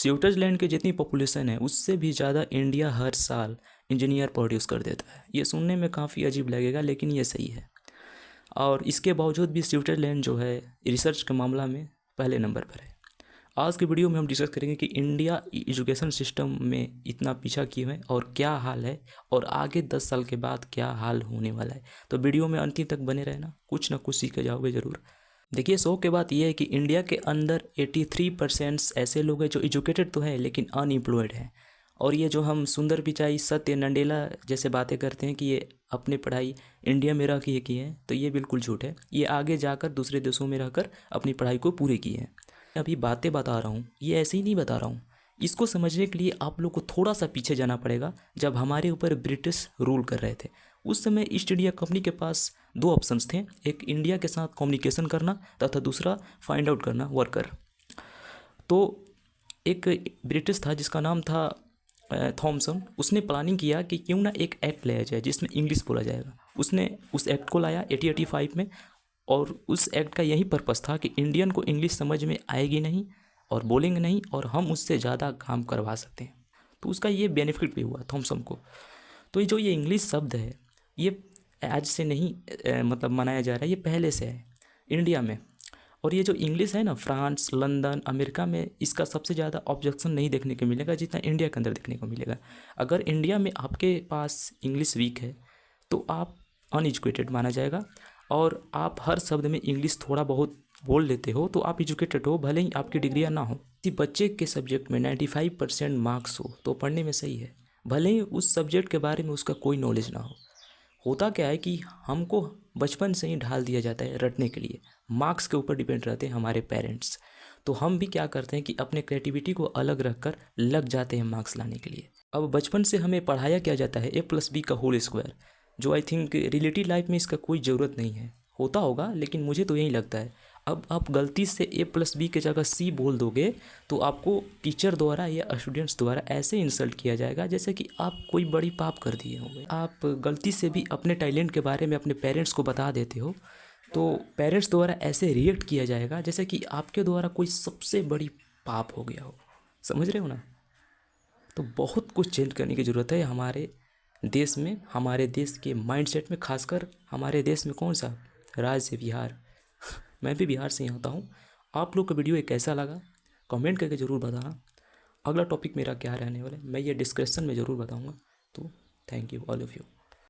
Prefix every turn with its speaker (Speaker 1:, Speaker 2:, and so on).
Speaker 1: Switzerland की जितनी population है उससे भी ज़्यादा इंडिया हर साल इंजीनियर प्रोड्यूस कर देता है। ये सुनने में काफ़ी अजीब लगेगा लेकिन ये सही है। और इसके बावजूद भी स्विट्ज़रलैंड जो है रिसर्च के मामला में पहले नंबर पर है। आज की वीडियो में हम डिस्कस करेंगे कि इंडिया एजुकेशन सिस्टम में इतना पीछा क्यों है और क्या हाल है और आगे 10 साल के बाद क्या हाल होने वाला है। तो वीडियो में अंतिम तक बने रहना, कुछ ना कुछ सीख के जाओगे ज़रूर। देखिए, शौक की बात यह है कि इंडिया के अंदर 83% ऐसे लोग हैं जो एजुकेटेड तो है लेकिन अनएम्प्लॉयड हैं। और ये जो हम सुंदर पिचाई, सत्य नंडेला जैसे बातें करते हैं कि ये अपनी पढ़ाई इंडिया में रह के किए हैं, तो ये बिल्कुल झूठ है। ये आगे जाकर दूसरे देशों में रहकर अपनी पढ़ाई को पूरी किए हैं। अभी बातें बता रहा हूँ, ये ऐसे ही नहीं बता रहा हूँ। इसको समझने के लिए आप लोग को थोड़ा सा पीछे जाना पड़ेगा। जब हमारे ऊपर ब्रिटिश रूल कर रहे थे उस समय ईस्ट इंडिया कंपनी के पास दो ऑप्शंस थे, एक इंडिया के साथ कम्युनिकेशन करना तथा दूसरा फाइंड आउट करना वर्कर। तो एक ब्रिटिश था जिसका नाम था थॉमसन। उसने प्लानिंग किया कि क्यों ना एक एक्ट लाया जाए जिसमें इंग्लिश बोला जाएगा। उसने उस एक्ट को लाया 1885 में, और उस एक्ट का यही पर्पस था कि इंडियन को इंग्लिश समझ में आएगी नहीं और बोलेंगे नहीं और हम उससे ज़्यादा काम करवा सकते हैं। तो उसका ये बेनिफिट भी हुआ थॉमसन को। तो ये इंग्लिश शब्द है, ये आज से नहीं मतलब मनाया जा रहा है, ये पहले से है इंडिया में। और ये जो इंग्लिश है ना, फ्रांस, लंदन, अमेरिका में इसका सबसे ज़्यादा ऑब्जेक्शन नहीं देखने को मिलेगा जितना इंडिया के अंदर देखने को मिलेगा। अगर इंडिया में आपके पास इंग्लिश वीक है तो आप अनएजुकेटेड माना जाएगा, और आप हर शब्द में इंग्लिश थोड़ा बहुत बोल लेते हो तो आप एजुकेटेड हो, भले ही आपकी डिग्रियाँ ना हो। किसी बच्चे के सब्जेक्ट में 95% मार्क्स हो तो पढ़ने में सही है, भले ही उस सब्जेक्ट के बारे में उसका कोई नॉलेज ना हो। होता क्या है कि हमको बचपन से ही ढाल दिया जाता है रटने के लिए, मार्क्स के ऊपर डिपेंड रहते हैं हमारे पेरेंट्स। तो हम भी क्या करते हैं कि अपने क्रिएटिविटी को अलग रखकर लग जाते हैं मार्क्स लाने के लिए। अब बचपन से हमें पढ़ाया क्या जाता है a+b का होल स्क्वायर, जो आई थिंक रियलिटी लाइफ में इसका कोई ज़रूरत नहीं है। होता होगा लेकिन मुझे तो यही लगता है। अब आप गलती से a+b के जगह c बोल दोगे तो आपको टीचर द्वारा या स्टूडेंट्स द्वारा ऐसे इंसल्ट किया जाएगा जैसे कि आप कोई बड़ी पाप कर दिए होंगे। आप गलती से भी अपने टैलेंट के बारे में अपने पेरेंट्स को बता देते हो तो पेरेंट्स द्वारा ऐसे रिएक्ट किया जाएगा जैसे कि आपके द्वारा कोई सबसे बड़ी पाप हो गया हो। समझ रहे हो ना? तो बहुत कुछ चेंज करने की ज़रूरत है हमारे देश में, हमारे देश के माइंडसेट में, खासकर हमारे देश में कौन सा राज्य, बिहार। मैं भी बिहार से ही होता हूँ। आप लोग का वीडियो ये कैसा लगा कमेंट करके ज़रूर बताना। अगला टॉपिक मेरा क्या रहने वाला है मैं ये डिस्क्रिप्शन में ज़रूर बताऊँगा। तो thank you all of you.